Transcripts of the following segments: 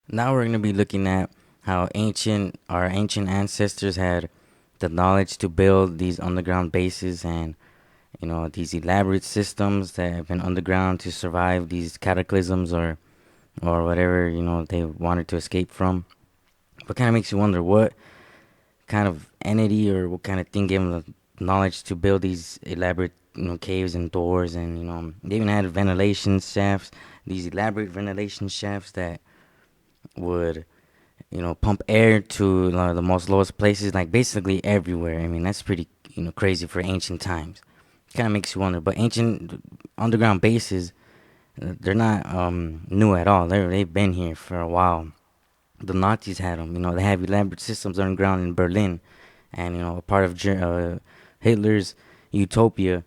Now we're going to be looking at how our ancient ancestors had the knowledge to build these underground bases and, these elaborate systems that have been underground to survive these cataclysms or whatever, they wanted to escape from. What kind of makes you wonder what kind of entity or what kind of thing gave them the knowledge to build these elaborate, caves and doors, and, they even had ventilation shafts, these elaborate ventilation shafts that would pump air to the most lowest places, like basically everywhere. I mean, that's pretty, crazy for ancient times. Kind of makes you wonder. But ancient underground bases, they're not new at all. They've been here for a while. The Nazis had them. They have elaborate systems underground in Berlin, and a part of Hitler's utopia.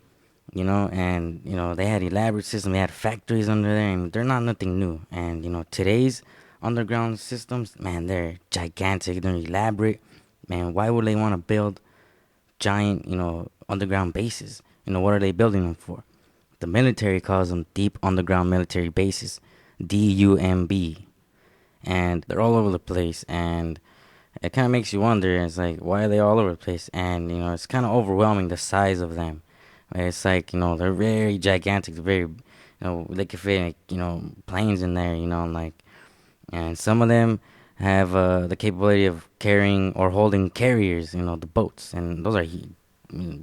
And they had elaborate systems. They had factories under there, and they're not nothing new. And today's underground systems, man, they're gigantic. They're elaborate. Man, why would they want to build giant, underground bases? What are they building them for? The military calls them deep underground military bases, D.U.M.B. And they're all over the place, and it kind of makes you wonder. It's like, why are they all over the place? And it's kind of overwhelming, the size of them. It's like, they're very gigantic, very, they could fit like, planes in there, like, and some of them have the capability of carrying or holding carriers, the boats, and those are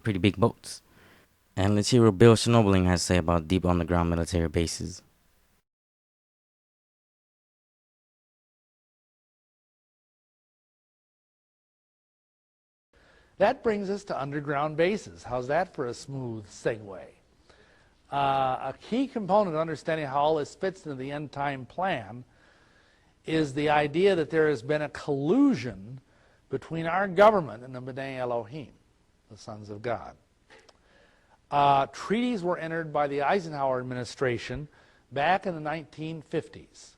pretty big boats. And let's hear what Bill Schoebelen has to say about deep underground military bases. That brings us to underground bases. How's that for a smooth segue? A key component of understanding how all this fits into the end time plan is the idea that there has been a collusion between our government and the B'nai Elohim, the sons of God. Treaties were entered by the Eisenhower administration back in the 1950s,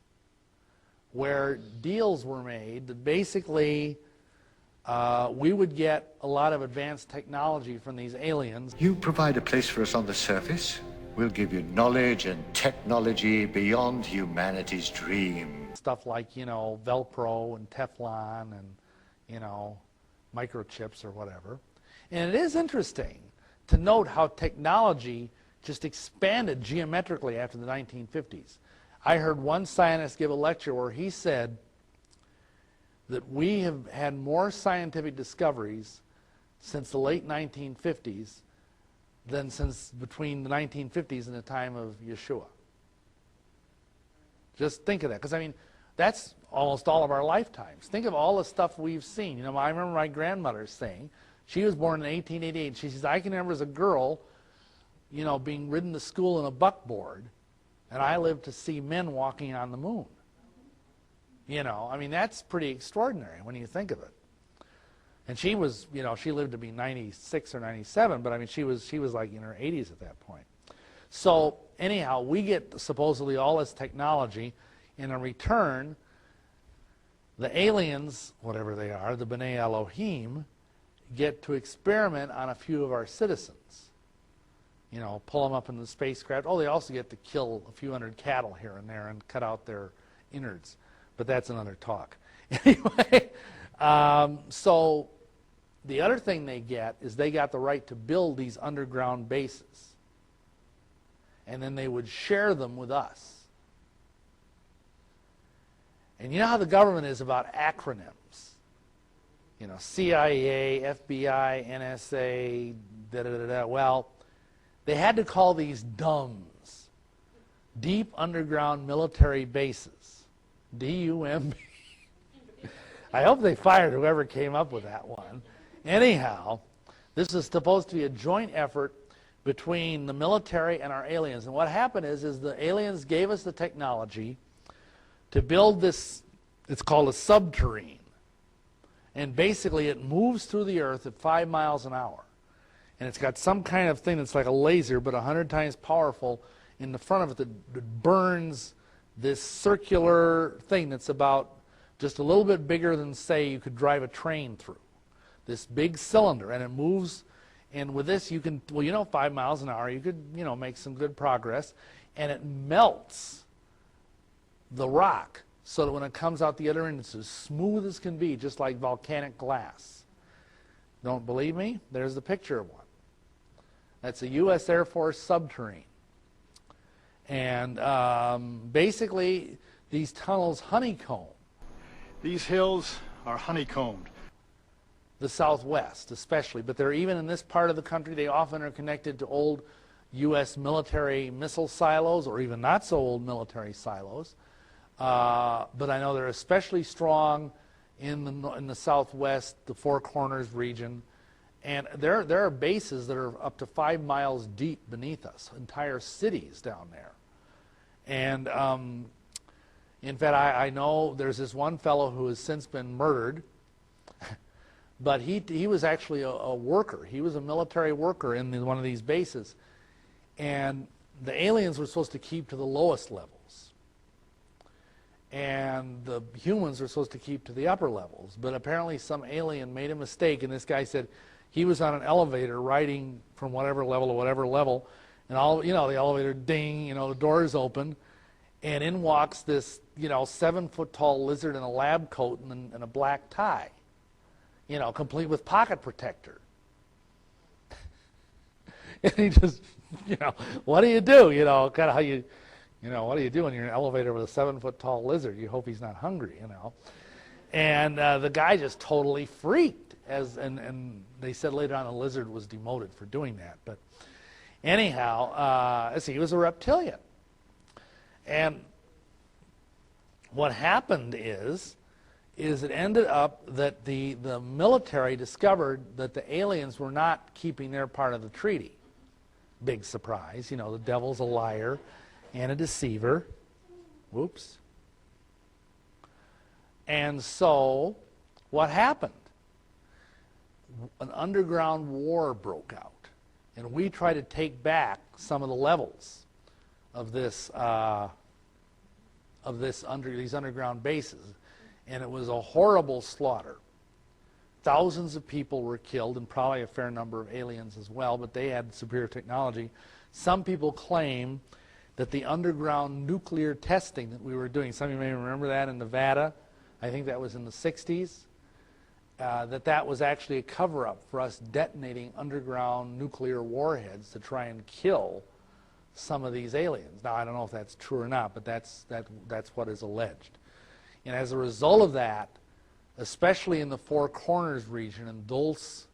where deals were made that basically we would get a lot of advanced technology from these aliens. You provide a place for us on the surface. We'll give you knowledge and technology beyond humanity's dream. Stuff like, Velcro and Teflon and, microchips or whatever. And it is interesting to note how technology just expanded geometrically after the 1950s. I heard one scientist give a lecture where he said that we have had more scientific discoveries since the late 1950s than since between the 1950s and the time of Yeshua. Just think of that, because I mean, that's almost all of our lifetimes. Think of all the stuff we've seen. I remember my grandmother saying, she was born in 1888. She says, I can remember as a girl, being ridden to school in a buckboard, and I lived to see men walking on the moon. I mean, that's pretty extraordinary when you think of it. And she was, she lived to be 96 or 97, but I mean, she was like in her 80s at that point. So anyhow, we get supposedly all this technology, and in return, the aliens, whatever they are, the B'nai Elohim, get to experiment on a few of our citizens. Pull them up in the spacecraft. Oh, they also get to kill a few hundred cattle here and there and cut out their innards. But that's another talk. Anyway, so the other thing they get is they got the right to build these underground bases. And then they would share them with us. And you know how the government is about acronyms. CIA, FBI, NSA, da-da-da-da. Well, they had to call these D.U.M.s, Deep Underground Military Bases, D-U.M.B. I hope they fired whoever came up with that one. Anyhow, this is supposed to be a joint effort between the military and our aliens. And what happened is the aliens gave us the technology to build this, it's called a subterrane. And basically it moves through the earth at 5 miles an hour. And it's got some kind of thing that's like a laser, but 100 times powerful in the front of it that burns this circular thing that's about just a little bit bigger than, say, you could drive a train through. This big cylinder, and it moves, and with this you can, 5 miles an hour, you could, make some good progress, and it melts the rock so that when it comes out the other end, it's as smooth as can be, just like volcanic glass. Don't believe me? There's the picture of one. That's a U.S. Air Force submarine. And basically, these tunnels honeycomb These hills are honeycombed. the Southwest especially, but they're even in this part of the country, they often are connected to old U.S. military missile silos, or even not so old military silos. But I know they're especially strong in the Southwest, the Four Corners region. And there are bases that are up to 5 miles deep beneath us, entire cities down there. And in fact, I know there's this one fellow who has since been murdered, but he was actually a worker. He was a military worker in one of these bases. And the aliens were supposed to keep to the lowest levels. And the humans were supposed to keep to the upper levels. But apparently some alien made a mistake, and this guy said he was on an elevator riding from whatever level to whatever level, and all, the elevator ding, the doors open, and in walks this, 7-foot tall lizard in a lab coat and a black tie, complete with pocket protector. And he just, what do you do? Kind of how you, what do you do when you're in an elevator with a 7-foot tall lizard? You hope he's not hungry, And the guy just totally freaked, and they said later on the lizard was demoted for doing that. But anyhow, he was a reptilian. And what happened is it ended up that the military discovered that the aliens were not keeping their part of the treaty. Big surprise. The devil's a liar and a deceiver. Whoops. And so what happened? An underground war broke out. And we tried to take back some of the levels of these underground bases. And it was a horrible slaughter. Thousands of people were killed, and probably a fair number of aliens as well, but they had superior technology. Some people claim that the underground nuclear testing that we were doing, some of you may remember that in Nevada, I think that was in the 60s, that was actually a cover-up for us detonating underground nuclear warheads to try and kill some of these aliens. Now, I don't know if that's true or not, but that's what is alleged. And as a result of that, especially in the Four Corners region, in Dulce,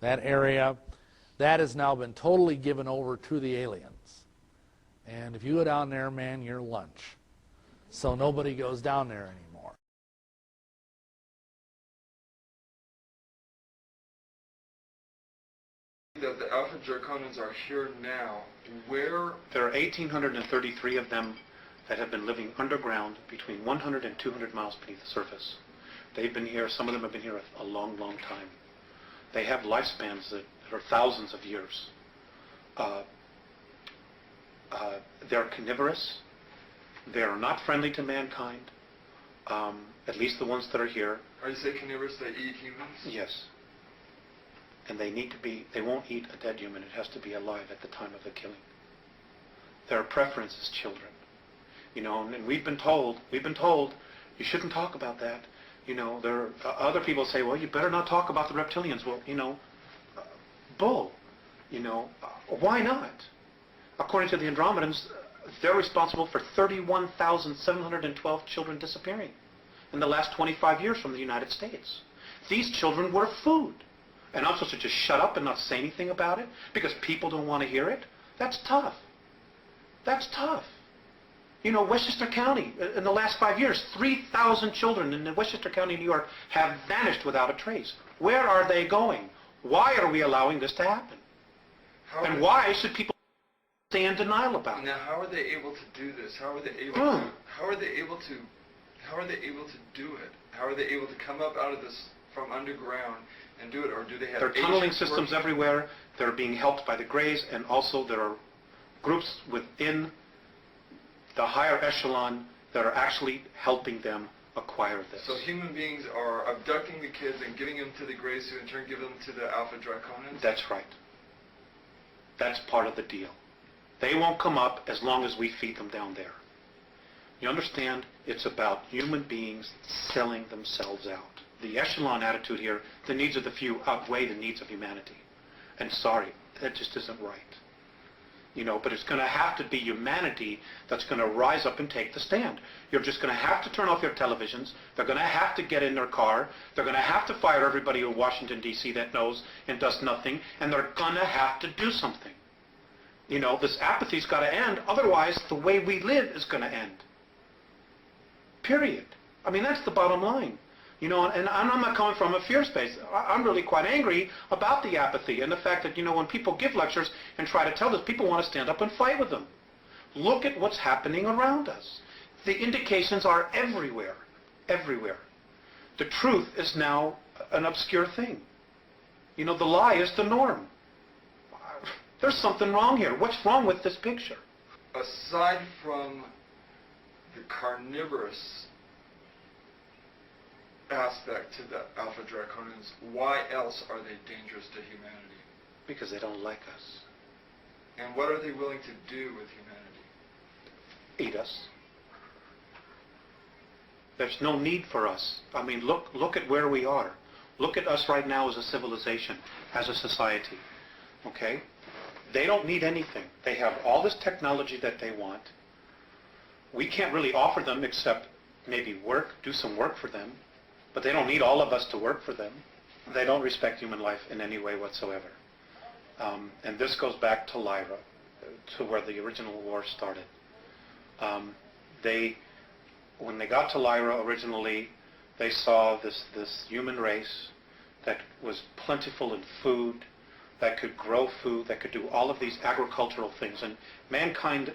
that area, that has now been totally given over to the aliens. And if you go down there, man, you're lunch. So nobody goes down there anymore. That the Alpha Draconians are here now. Where? There are 1,833 of them that have been living underground between 100 and 200 miles beneath the surface. They've been here, some of them have been here a long, long time. They have lifespans that are thousands of years. They're carnivorous. They are not friendly to mankind, at least the ones that are here. Are you saying carnivorous, they eat humans? Yes. And they won't eat a dead human. It has to be alive at the time of the killing. Their preference is children. And we've been told, you shouldn't talk about that. There are other people say, well, you better not talk about the reptilians. Well, bull. Why not? According to the Andromedans, they're responsible for 31,712 children disappearing in the last 25 years from the United States. These children were food. And I'm supposed to just shut up and not say anything about it because people don't want to hear it? That's tough. That's tough. Westchester County, in the last 5 years, 3,000 children in Westchester County, New York, have vanished without a trace. Where are they going? Why are we allowing this to happen? And why should people stay in denial about it? Now, how are they able to do this? How are they able to? How are they able to? How are they able to do it? How are they able to come up out of this from underground and do it, or do they have? There are tunneling systems everywhere. They're being helped by the Greys, and also there are groups within the higher echelon that are actually helping them acquire this. So human beings are abducting the kids and giving them to the Greys, who in turn give them to the Alpha Draconians? That's right. That's part of the deal. They won't come up as long as we feed them down there. You understand? It's about human beings selling themselves out. The echelon attitude here, the needs of the few outweigh the needs of humanity. And sorry, that just isn't right. You know, but it's going to have to be humanity that's going to rise up and take the stand. You're just going to have to turn off your televisions. They're going to have to get in their car. They're going to have to fire everybody in Washington, D.C. that knows and does nothing. And they're going to have to do something. You know, this apathy's got to end. Otherwise, the way we live is going to end. Period. I mean, that's the bottom line. You know, and I'm not coming from a fear space. I'm really quite angry about the apathy and the fact that, you know, when people give lectures and try to tell us, people want to stand up and fight with them. Look at what's happening around us. The indications are everywhere, everywhere. The truth is now an obscure thing. You know, the lie is the norm. There's something wrong here. What's wrong with this picture? Aside from the carnivorous aspect to the Alpha Draconians, why else are they dangerous to humanity? Because they don't like us. And what are they willing to do with humanity? Eat us. There's no need for us. I mean, look at where we are. Look at us right now as a civilization, as a society. Okay? They don't need anything. They have all this technology that they want. We can't really offer them except maybe work, do some work for them. But they don't need all of us to work for them. They don't respect human life in any way whatsoever. And this goes back to Lyra, to where the original war started. When they got to Lyra originally, they saw this human race that was plentiful in food, that could grow food, that could do all of these agricultural things. And mankind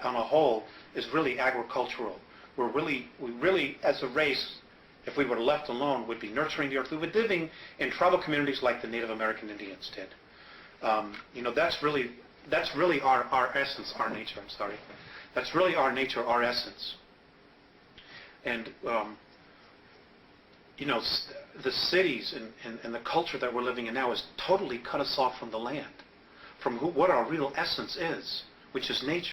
on a whole is really agricultural. We really, as a race, if we were left alone, would be nurturing the earth. We would be living in tribal communities like the Native American Indians did. You know, that's really our essence, our nature, I'm sorry. That's really our nature, our essence. And, you know, the cities and the culture that we're living in now has totally cut us off from the land, from what our real essence is, which is nature.